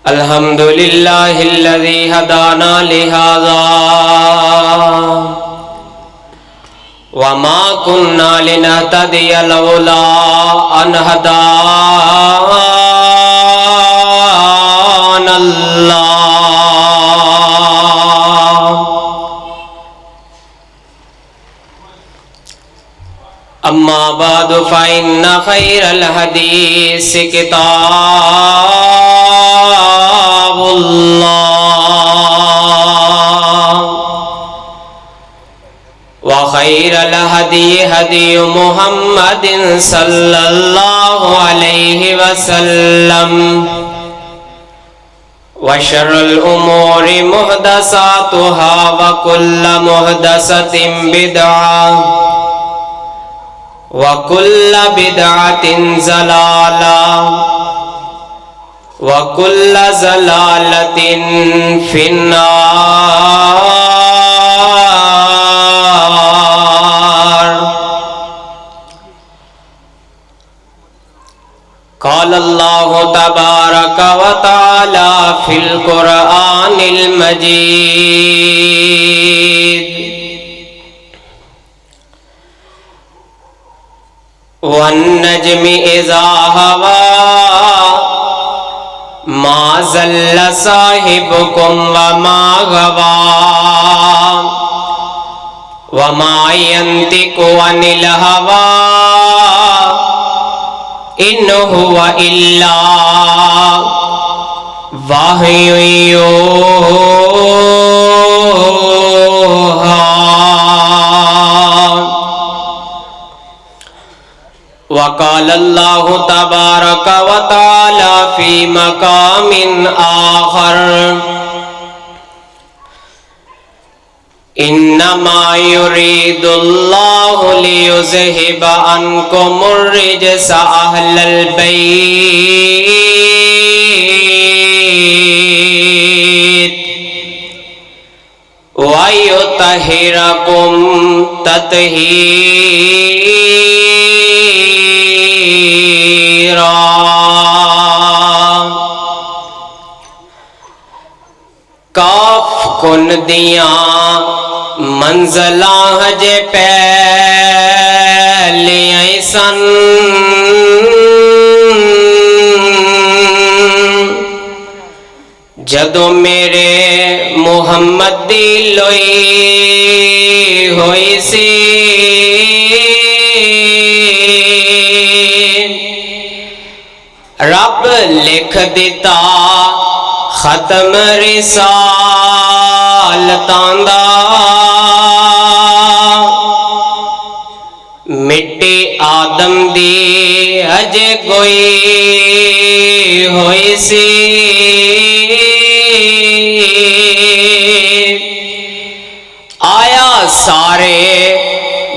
الحمد للہ الذی ہدانا لہذا وما كنا لنهتدی لولا ان ہدانا اللہ اما بعد فإن خیر الحدیث کتاب اللہ وخیر الہدی ہدی محمد صلی اللہ علیہ وسلم وشر الامور محدثاتها وکل محدثۃ بدعہ وَكُلَّ بِدْعَةٍ ضَلَالَةٍ وَكُلَّ ضَلَالَةٍ فِي النَّارِ قال اللہ تبارک وتعالی فی القرآن المجید وَالنَّجْمِ إِذَا هَوَى مَا ضَلَّ صَاحِبُكُمْ وَمَا غَوَى وَمَا يَنطِقُ عَنِ الْهَوَى إِنْ هُوَ إِلَّا وَحْيٌ يُوحَى وقال اللہ تبارک وتعالی فی مقام آخر انما یرید اللہ لیذہب عنکم الرجس اہل البیت وَيُطَہِّرَكُمْ تَطْہِیرًا کاف کن دیاں منزلاں ہجے پہلیاں سن جدو میرے محمد دی لوئی ہوئی سی رب لکھ دیتا ختم رسالتاں دا مٹی آدم دی ہجے کوئی ہوئی سی آیا سارے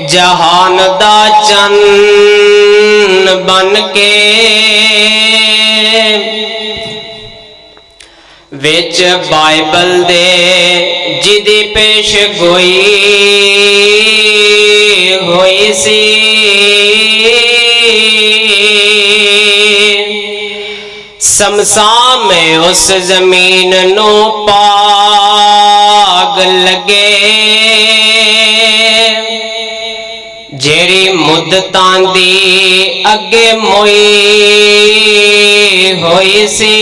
جہان دا چن بن کے وچ بائبل دے جدی پیش گوئی ہوئی سی سمسام میں اس زمین نو پاگ لگے جیری مدتاں دی اگے موئی ہوئی سی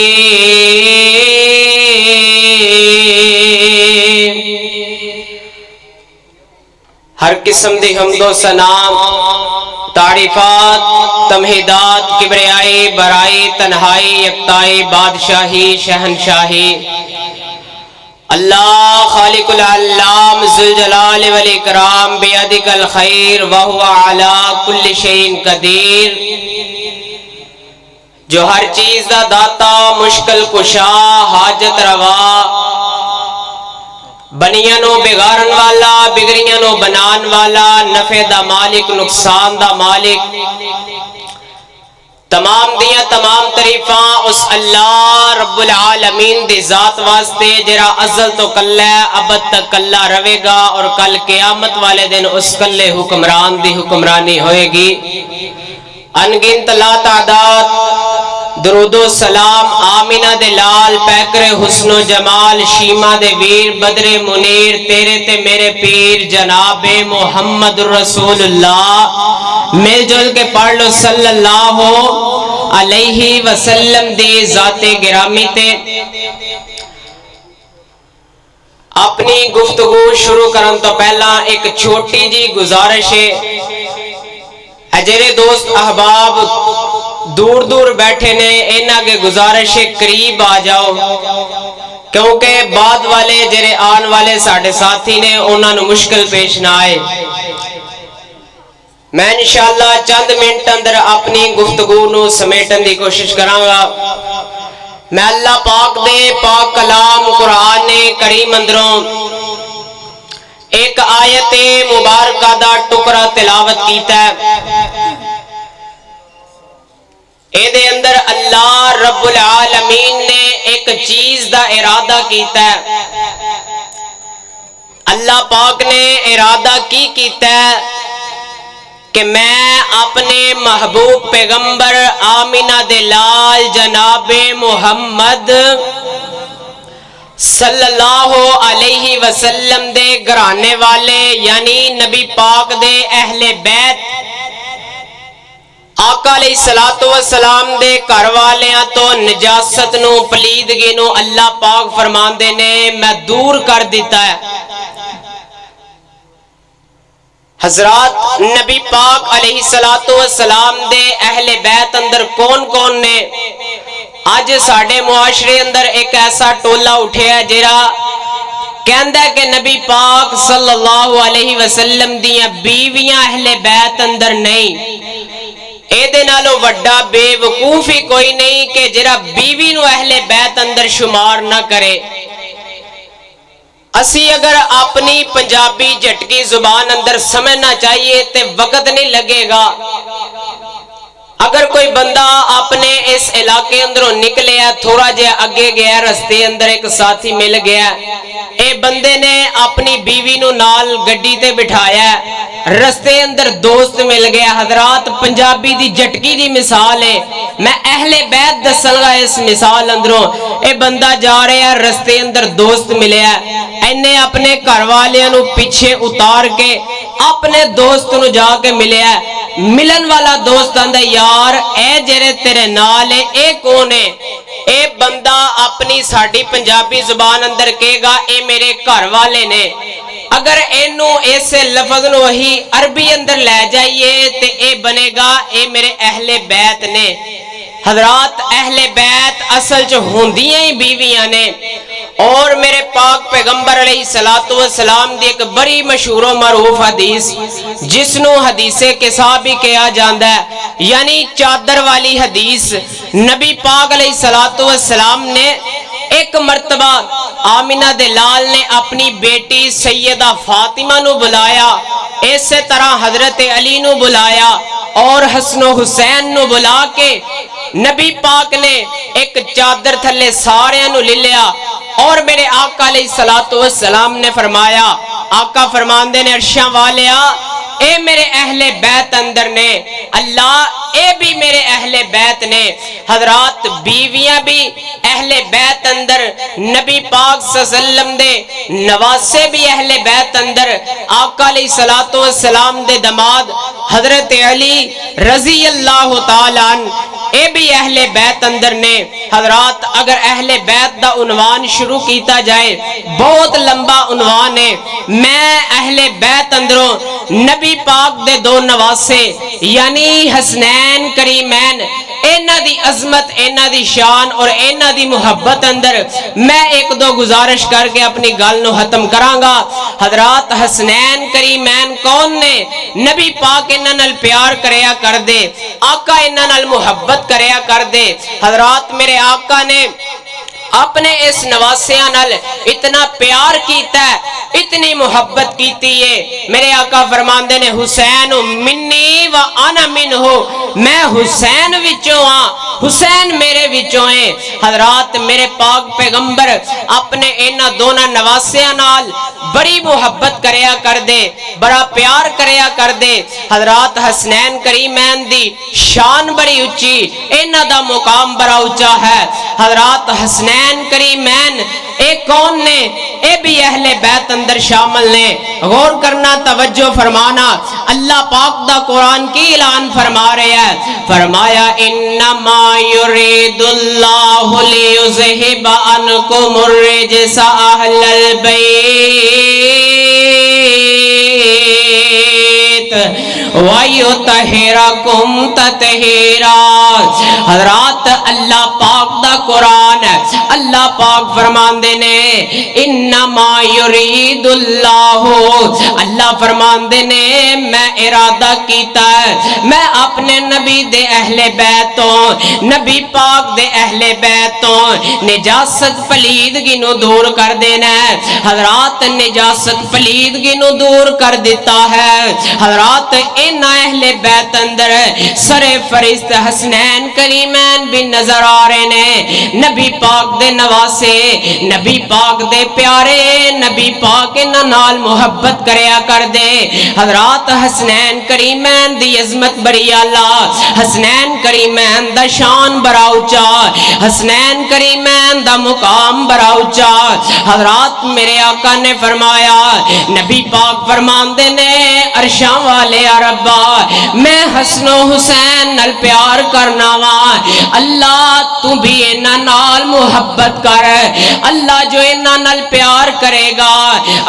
ہر قسم دی حمد و ثنا تعریفات تمہیدات کبریائی برائی تنہائی یکتائی بادشاہی شہنشاہی اللہ خالق العلام ذوالجلال والاکرام بیدک الخیر وہو علی کل شیء قدیر جو ہر چیز دا داتا مشکل کشا حاجت روا بنیاں نو بگارن والا بگڑیاں نو بنان والا نفع دا مالک نقصان دا مالک تمام دیاں تمام تعریفاں اس اللہ رب العالمین دی ذات واسطے جرا ازل تو کلہ ابد تک کلہ روے گا اور کل قیامت والے دن اس کلے حکمران دی حکمرانی ہوئے گی انگنت لا تعداد درود و سلام آمینہ دے لال پیکر حسن و جمال شیمہ دے ویر بدر منیر تیرے تے میرے پیر جناب محمد رسول اللہ مل جل کے پڑھ لو صلی اللہ علیہ وسلم دی ذات گرامی تے اپنی گفتگو شروع کرن تو پہلا ایک چھوٹی جی گزارش ہے اجرے دوست احباب دور دور بیٹھے نے انہاں کے گزارش قریب آ جاؤ کیونکہ بعد والے جرے آن والے ساڑھے ساتھی نے انہاں نو مشکل پیش نہ آئے میں انشاءاللہ چند منٹ اندر اپنی گفتگو نو سمیٹن دی کوشش کراں گا میں اللہ پاک دے پاک کلام قرآن کریم اندروں ایک آیت مبارکہ دا ٹکڑا تلاوت کیتا ہے اے دے اندر اللہ رب العالمین نے ایک چیز دا ارادہ کیتا ہے اللہ پاک نے ارادہ کیتا ہے کہ میں اپنے محبوب پیغمبر آمینہ دے لال جناب محمد صلی اللہ علیہ وسلم دے گھرانے والے یعنی نبی پاک دے اہل بیت آقا علیہ السلام دے گھر والیاں تو نجاست نو پلیدگی نو اللہ پاک فرماندے نے میں دور کر دیتا ہے حضرات نبی پاک علیہ السلام دے اہل بیت اندر کون کون نے آج ساڑھے معاشرے اندر ایک ایسا ٹولہ اٹھے ہے جرا کہندہ ہے کہ نبی پاک صلی اللہ علیہ وسلم دیاں بیویاں اہل بیت اندر نہیں اے دے نالو وڈا بے وقوفی کوئی نہیں کہ جرا بیوی نو اہل بیت اندر شمار نہ کرے اسی اگر اپنی پنجابی جھٹکی زبان اندر سمجھنا چاہیے تے وقت نہیں لگے گا اگر کوئی بندہ اپنے اس علاقے اندروں نکلے ہے تھوڑا جے اگے گیا رستے اندر ایک ساتھی مل گیا اے بندے نے اپنی بیوی نو نال گڈی تے بٹھایا ہے رستے اندر دوست مل گیا حضرات پنجابی دی جھٹکی دی مثال ہے میں اہل بیت دسل گا اس مثال اندروں اے بندہ جا رہے ہیں رستے اندر دوست ملے ہے اینے اپنے گھر والے نو پیچھے اتار کے اپنے دوست نو جا کے ملے ہے ملن والا دوست آندہ یار اے جرے تیرے نال اے کون ہے اے بندہ اپنی ساڑھی پنجابی زبان اندر کہے گا اے میرے گھر والے نے اگر اینو ایسے لفظ نو ہی عربی اندر لے جائیے تے اے بنے گا اے میرے اہل بیت نے حضرات اہل بیت اصل جو ہوندیاں ہی بیویاں نے اور میرے پاک پیغمبر علیہ السلام دی ایک بڑی مشہور و معروف حدیث جس نو حدیث قصہ بھی کہا جاندہ ہے یعنی چادر والی حدیث نبی پاک علیہ السلام نے ایک مرتبہ آمینہ دے لال نے اپنی بیٹی سیدہ فاطمہ نو بلایا اسی طرح حضرت علی نو بلایا اور حسن و حسین نو بلا کے نبی پاک نے ایک چادر تھلے سارے نو لے لیا اور میرے آقا علیہ السلام نے فرمایا آقا فرماندے نے عرشاں والیا اے میرے اہل بیت اندر نے اللہ اے بھی میرے اہل بیت نے حضرات بیویاں بھی اہل بیت اندر نبی پاک صلی اللہ علیہ وسلم دے نواسے بھی اہل بیت اندر آقا علیہ السلام دے دماد حضرت علی رضی اللہ تعالیٰ عنہ اے بھی اہل بیت اندر نے حضرات اگر اہل بیت دا عنوان شروع کیتا جائے بہت لمبا عنوان ہے میں اہل بیت اندروں نبی پاک دے دو نواسے یعنی حسنین کریمین اینا دی عظمت اینا دی شان اور اینا دی محبت اندر میں ایک دو گزارش کر کے اپنی گل نو ختم کرانگا حضرات حسنین کریمین کون نے نبی پاک اینا نال پیار کریا کر دے آقا اینا نال محبت کریا کر دے حضرات میرے آقا نے اپنے اس نواسیاں نال اتنا پیار کیتا ہے، اتنی محبت کیتی ہے۔ میرے آقا فرماندے نے حسین منی و انا منہ، میں حسین وچوں ہاں، حسین میرے وچوں ہیں۔ حضرات میرے پاک پیغمبر اپنے انہاں دونوں نواسیاں نال بڑی محبت کریا کر دے، بڑا پیار کریا کر دے۔ حضرات حسنین کریمین دی شان بڑی اچھی، انہاں دا مقام بڑا اونچا ہے۔ حضرات حسنین کریمین ایک کون نے؟ اے بھی اہل بیت اندر شامل نے۔ غور کرنا، توجہ فرمانا، اللہ پاک دا قرآن کی اعلان فرما رہے ہیں، فرمایا انما یرید اللہ لیذہب عنکم الرجس اہل البیت وَيُطَهِّرَكُمْ تَطْهِيرًا۔ حضرات اللہ پاک دا قرآن ہے، اللہ پاک فرماندے نے انما یرید اللہ، اللہ فرماندے نے میں ارادہ کیتا ہے، میں اپنے نبی دے اہل بیتوں، نبی پاک دے اہل بیتوں نجاست پلیدگی نو دور کر دینا ہے۔ حضرات نجاست پلیدگی نو دور کر دیتا ہے۔ حضرات ان اہل بیت اندر سر فرشت حسنین کریمین بھی نظر آ رہے نے، نبی پاک دے نواسے، نبی پاک دے پیارے، نبی پاک انہاں نال محبت کریا کر دے۔ حضرات حسنین کریمین دی عظمت بڑی اعلیٰ، حسنین کریمین دا شان بڑا اونچا، حسنین کریمین دا مقام بڑا اونچا۔ حضرات میرے آقا نے فرمایا، نبی پاک فرماندے نے عرشاں والے ربا میں حسن و حسین نال پیار کرنا وا، اللہ تو بھی انہاں نال محبت کر، اللہ جو انہاں نال پیار کرے گا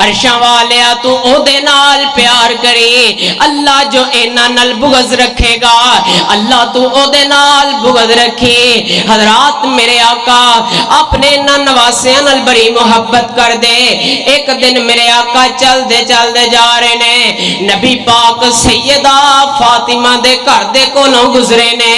عرشاں والیا تو او دے نال پیار کری، اللہ جو انہاں نال بغض رکھے گا اللہ تو او دے نال بغض رکھی۔ حضرات میرے آقا اپنے انہاں نواسیاں نال بڑی محبت کر دے۔ ایک دن میرے آقا چل دے جا رہے نے، نبی پاک سیدہ فاطمہ دے گھر دے کولوں گزرے نے،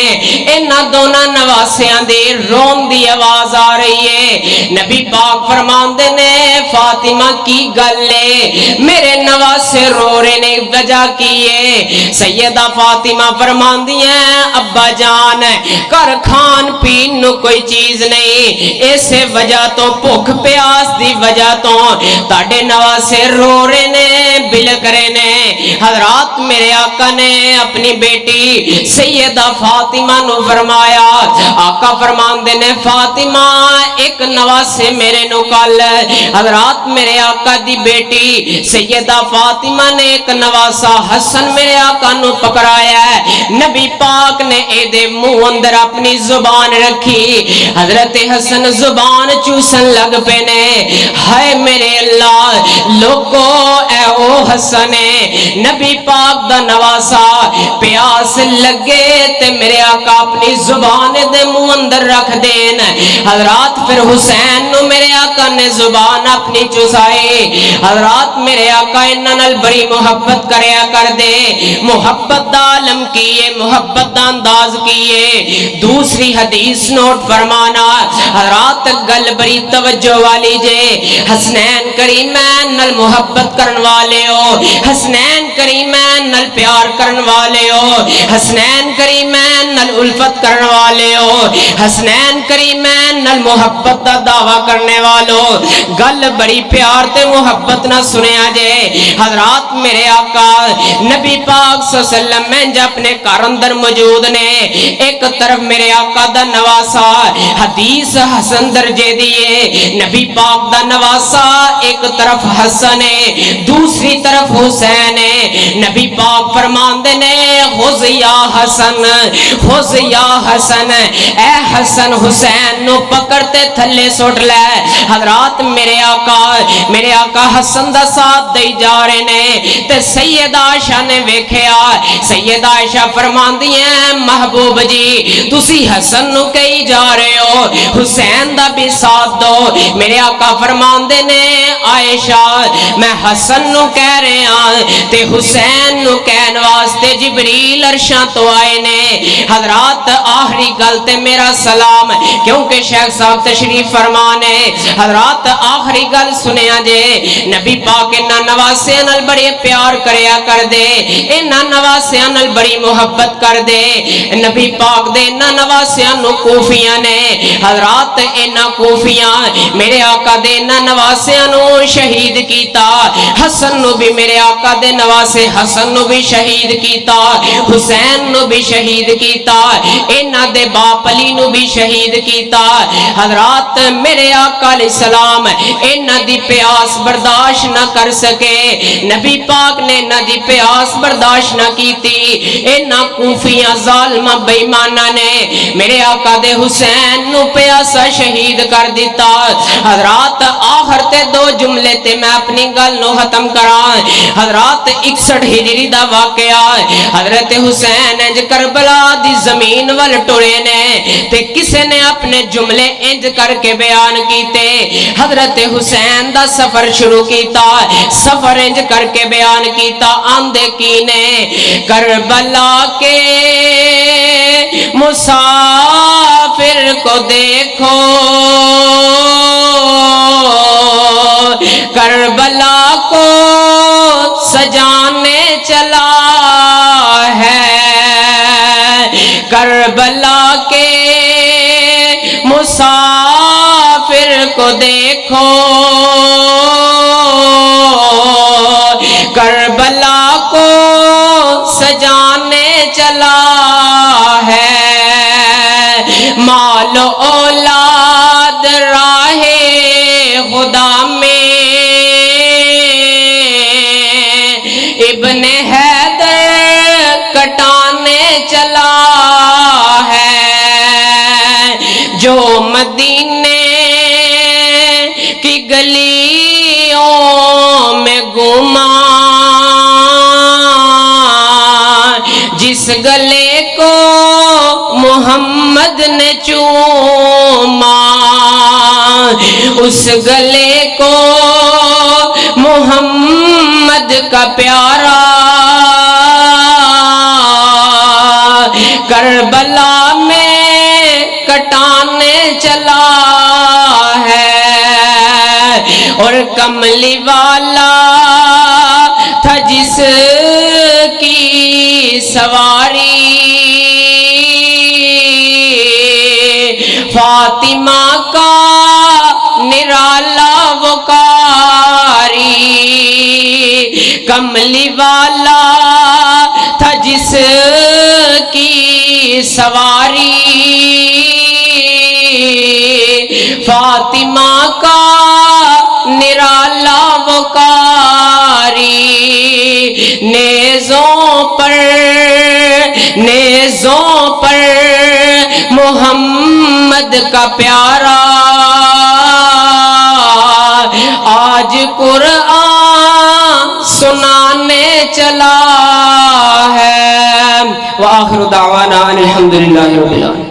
انہاں دونوں نواسیاں دی رون دی آواز آ رہی ہے۔ نبی پاک فرماندے نے فاطمہ کی گل ہے، میرے نواسے رو رہے نے، وجہ کی ہے؟ سیدہ فاطمہ فرماندی ہیں ابا جان گھر کھان پین نو کوئی چیز نہیں، اسے وجہ تو بھوک پیاس دی وجہ تو تاڑے نواسے رو رہے نے، بلک رہے نے۔ حضرات میرے آقا نے اپنی بیٹی سیدہ فاطمہ نو فرمایا، آقا فرماندے نے فاطمہ ایک نواسے میرے نو کل۔ حضرات میرے آقا دی بیٹی سیدہ فاطمہ نے ایک نواسا حسن میرے آقا نو پکڑایا ہے، نبی پاک نے اے دے منہ اندر اپنی زبان رکھی، حضرت حسن زبان چوسن لگ پے نے۔ ہائے میرے اللہ لوگو اے او حسن ہے، نبی پاک دا نواسا پیاس لگے تے میرے آقا اپنی زبان دے منہ اندر رکھ دین۔ حضرات پھر حسین نو میرے آقا نے زبان اپنی چسائی۔ حضرات میرے آقا انہاں نال بڑی محبت کریا کر دے، محبت دا عالم کیے، محبت دا انداز کیے۔ دوسری حدیث نوٹ فرمانا، حضرات گل بڑی توجہ والی جے، حسنین کریمین نال محبت کرن والے ہو، حسنین کریمین نال پیار کرن والے ہو، حسنین کریمین نال الفت کرن والے ہو، حسنین کریمین نال محبت دا دعویٰ کرنے والو، گل بڑی پیار تے محبت نہ سنیا جے۔ حضرات میرے آقا نبی پاک صلی اللہ علیہ وسلم میں جب اپنے گھر اندر موجود نے، ایک طرف میرے آقا دا نواسا حدیث حسن درجے دیے، نبی پاک دا نواسا ایک طرف حسن ہے، دوسری طرف حسین ہے۔ نبی پاک فرماندے نے خذ یا حسن، خذ یا حسن، اے حسن حسین نو پکڑتے تھلے سٹ لے، حضرات میرے آقا حسن دا ساتھ دے جا رہے نے تے سیدہ عائشہ نے ویکھیا سیدہ عائشہ فرماندی ہیں محبوب جی تسی حسن نو کہی جا رہے ہو حسین دا بھی ساتھ دو میرے آقا فرماندے نے عائشہ میں حسن نو کہہ رہے ہاں تے حسین نو کہن واسطے جبریل عرشاں تو آئے نے حضرات آخری گل تے میرا سلام کیونکہ شیخ صاحب تشریف فرمانے حضرات آخری گل سنیا جے نبی پاک انہاں نواسیاں نال بڑے پیار کریا کر دے انہاں نواسیاں نال بڑی محبت کر دے نبی پاک دے انہاں نواسیاں نو کوفیاں نے حضرات انہاں کوفیاں میرے آقا دے انہاں نواسیاں نو شہید کیتا حسن نو بھی میرے آقا دے نواسے حسن نو بھی شہید کیتا حسین نو بھی شہید کیتا انہاں دے باپ علی نو بھی شہید کیتا حضرات میرے آقا علیہ السلام انہاں دی پیاس برداشت نہ کر سکے نبی پاک نے انہاں دی پیاس برداشت نہ کیتی انہاں کوفیاں ظالمہ بے ایماناں نے میرے آقا دے حسین نو پیاسا شہید کر دیتا حضرات آخر تے دو جملے تے میں اپنی گل نو ختم کراں حضرات 61 ہجری دا واقعہ حضرت حسین انج کربلا دی زمین ول ٹرے نے تے کسے نے اپنے جملے انج کر کے بیان کیتے حضرت حسین دا سفر شروع کیتا سفر انج کر کے بیان کیتا آندے کی نے کربلا کے مسافر کو دیکھو کربلا کو سجانے چلا ہے کربلا کے مسافر کو دیکھو کربلا کو سجانے چلا ہے مال و اولاد راہ خدا میں ابن حیدر کٹانے چلا ہے جو مدینے کی گلیوں میں گھوما جس گلے کو محمد نے چوما اس گلے کو محمد کا پیارا کربلا میں کٹانے چلا ہے اور کملی والا تھا جس کی سواری فاطمہ کا نرالا وہ کاری کملی والا تھا جس کی سواری فاطمہ کا نرالا وہ کاری نیزوں پر محمد کا پیارا آج قرآن سنانے چلا ہے وآخر دعوانا الحمدللہ رب العالمین.